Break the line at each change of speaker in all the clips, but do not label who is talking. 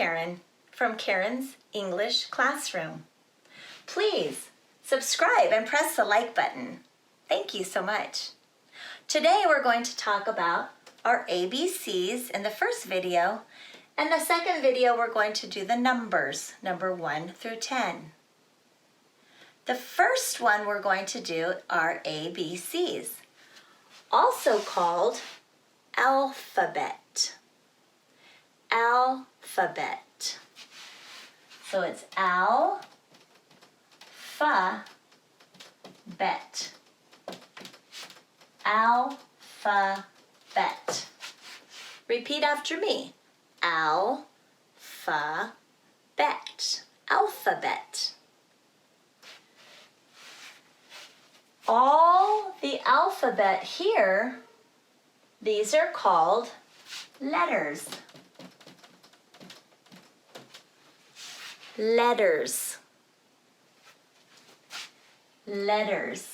Karen from Karen's English Classroom. Please subscribe and press the like button. Thank you so much. Today we're going to talk about our ABCs in the first video, and the second video we're going to do the numbers, number 1 through 10. The first one we're going to do are ABCs, also called alphabet. Alphabet. So it's alphabet. Alphabet. Repeat after me. Alphabet. Alphabet. All the alphabet here, these are called letters. Letters. Letters.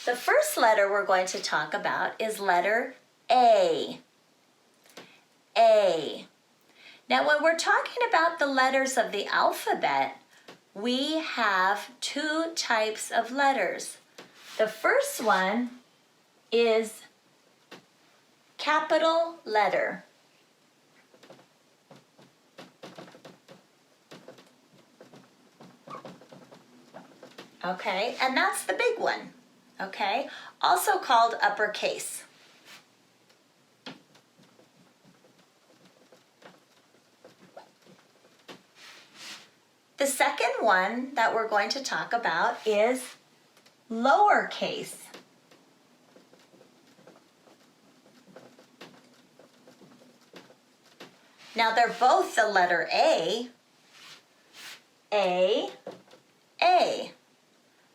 The first letter we're going to talk about is letter A. A. Now, when we're talking about the letters of the alphabet, we have two types of letters. The first one is capital letter. Okay, and that's the big one, okay? Also called uppercase. The second one that we're going to talk about is lowercase. Now they're both the letter A.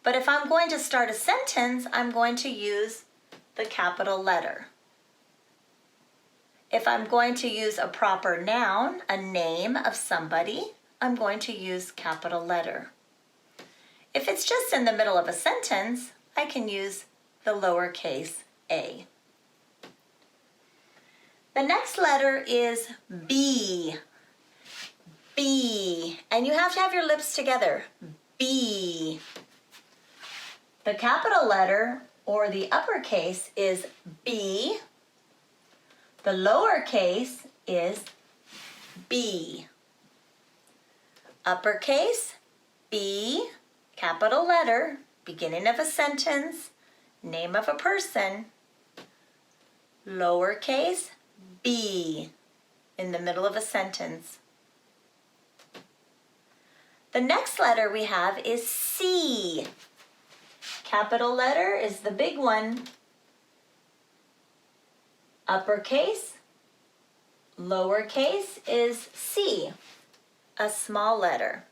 But if I'm going to start a sentence, I'm going to use the capital letter. If I'm going to use a proper noun, a name of somebody, I'm going to use capital letter. If it's just in the middle of a sentence, I can use the lowercase a. The next letter is B. B. And you have to have your lips together. B. The capital letter, or the uppercase, is B. The lowercase is B. Uppercase, B, capital letter, beginning of a sentence, name of a person. Lowercase, B, in the middle of a sentence. The next letter we have is C. Capital letter is the big one. Uppercase, lowercase is C, a small letter.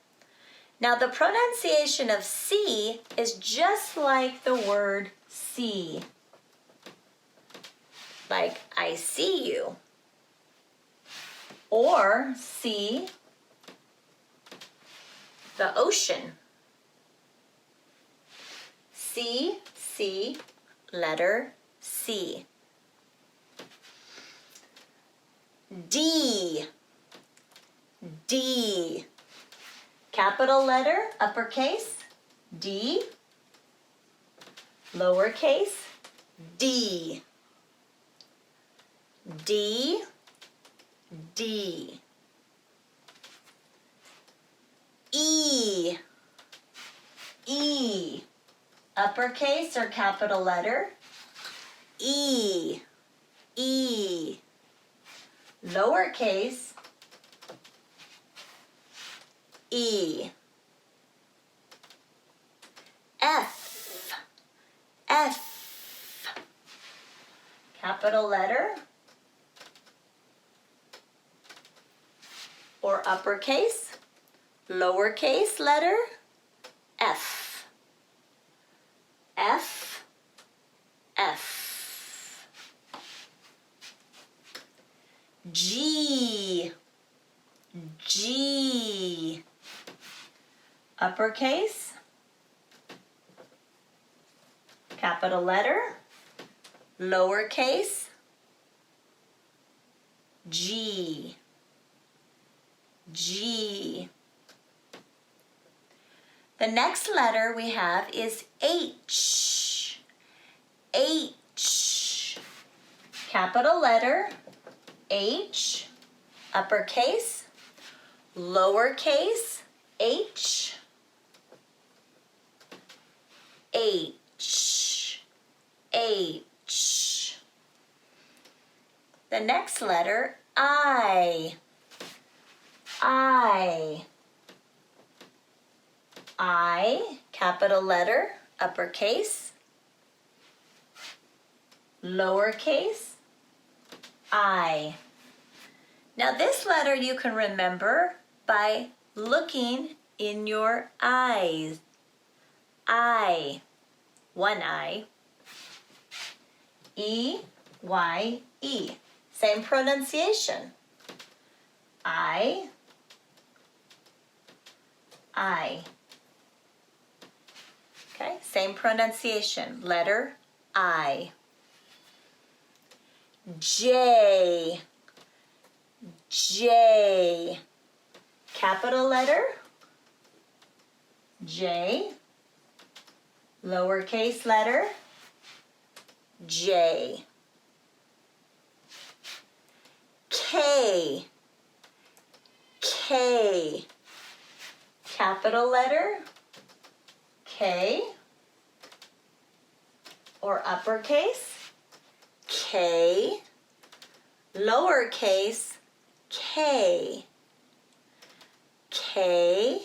Now the pronunciation of C is just like the word see. Like I see you. Or see the ocean. C, letter C. D. D. Capital letter, uppercase, D. Lowercase, D. D. D. E. E. Uppercase or capital letter, E. E. Lowercase, E. F. F. Capital letter or uppercase, lowercase letter, F. F. F. G. G. Uppercase, capital letter, lowercase, G, G. The next letter we have is H, H. Capital letter, H, uppercase, lowercase, H, H, H. The next letter, I, capital letter, uppercase, lowercase, I. Now this letter you can remember by looking in your eyes. I, one eye. E, Y, E. Same pronunciation. I. Okay, same pronunciation. Letter I. J, J. Capital letter, J. Lowercase letter, J. K, K. Capital letter, K. Or uppercase, K. Lowercase, K. K,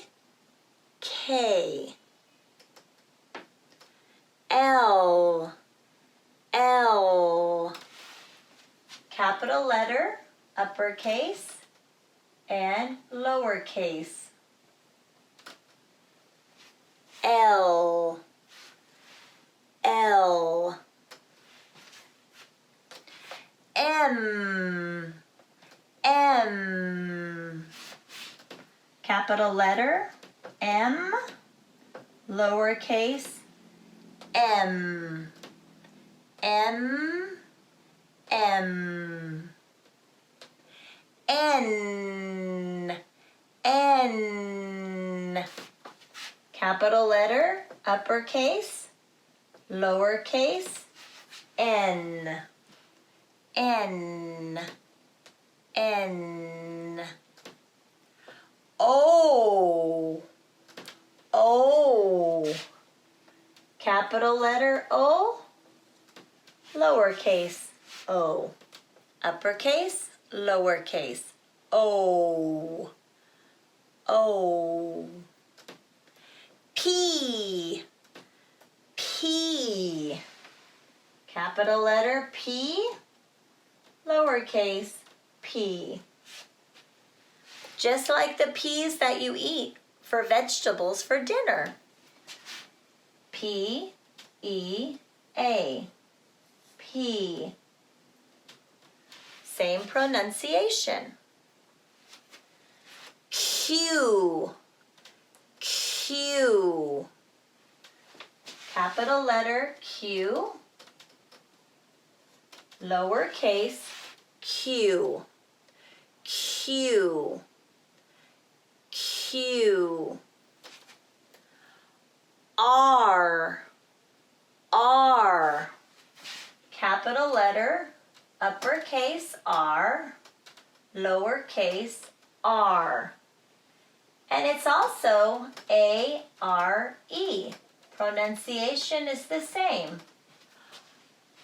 K. L, L. Capital letter, uppercase, and lowercase. L, L. M, M. Capital letter, M, lowercase, M, M, M. N, N. Capital letter, uppercase, lowercase, N, N, N. O, O. Capital letter O, lowercase o. Uppercase, lowercase o. O. P, P. Capital letter P, lowercase p. Just like the peas that you eat for vegetables for dinner. P, E, A. P. Same pronunciation. Q, Q. Capital letter Q, lowercase q. Q, Q. R, R. Capital letter, uppercase R, lowercase r. And it's also A-R-E. Pronunciation is the same.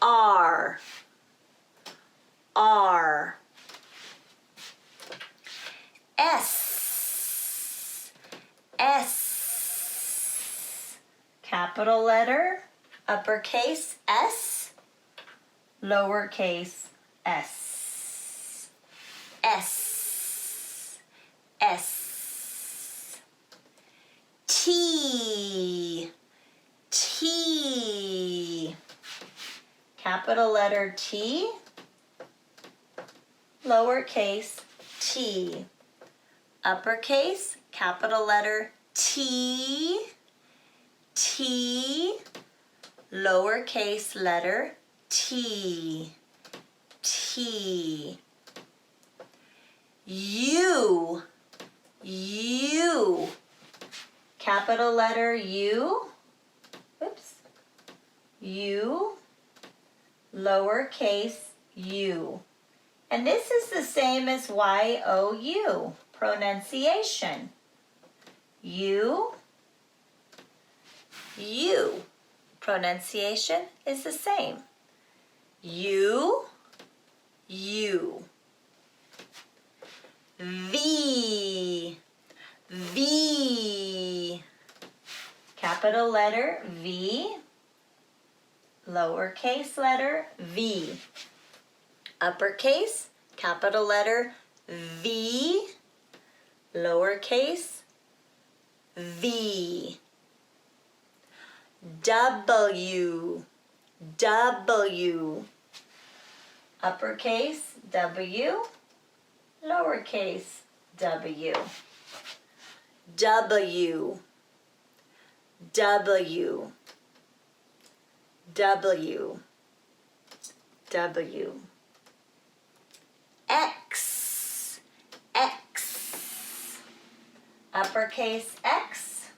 R, R. S, S. Capital letter, uppercase S, lowercase s. S, S. T, T. Capital letter T, lowercase t. Uppercase, capital letter T, T. Lowercase letter t, T. U, U. Capital letter U, oops, U, lowercase u. And this is the same as Y-O-U, pronunciation. U, U. Pronunciation is the same. U, U. V, V. Capital letter V, lowercase letter v. Uppercase, capital letter V, lowercase v. W, W. Uppercase W, lowercase w. W, W, W, W. X, X. Uppercase X,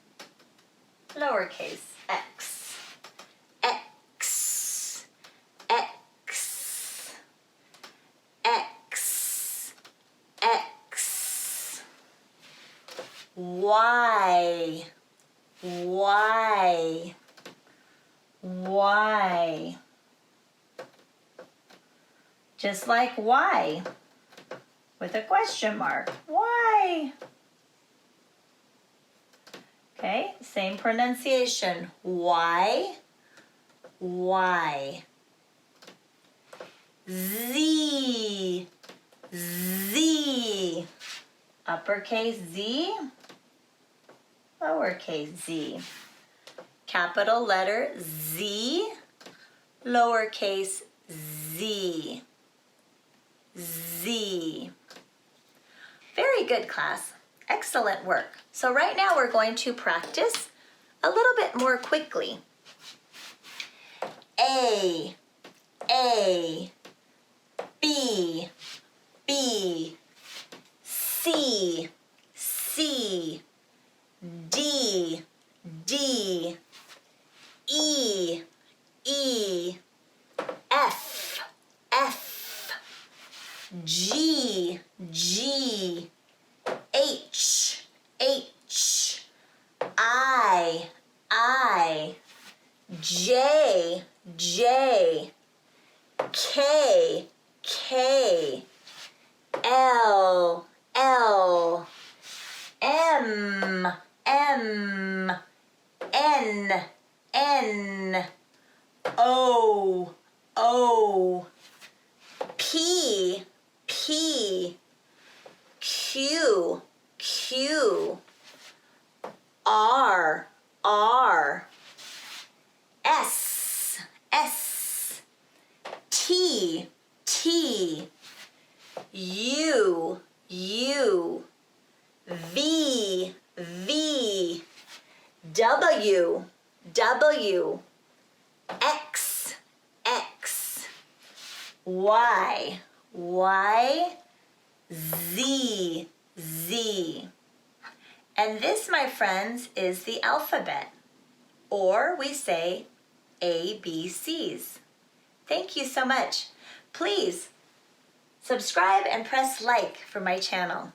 lowercase x. X, X, X, X. Y, Y, Y. Just like Y with a question mark. Why? Okay, same pronunciation. Y, Y. Z, Z. Uppercase Z, lowercase z. Capital letter Z, lowercase z. Z. Very good, class. Excellent work. So right now we're going to practice a little bit more quickly. A, B, B, C, C, D, D, E, E, F, F, G, G, H, H, I, J, J, K, K, L, L, M, M, N, N, O, O, P, P, Q, Q, R, R, S, S, T, T, U, U, V, V, W, W, X, X, Y, Y, Z, Z. And this, my friends, is the alphabet, or we say ABCs. Thank you so much. Please subscribe and press like for my channel.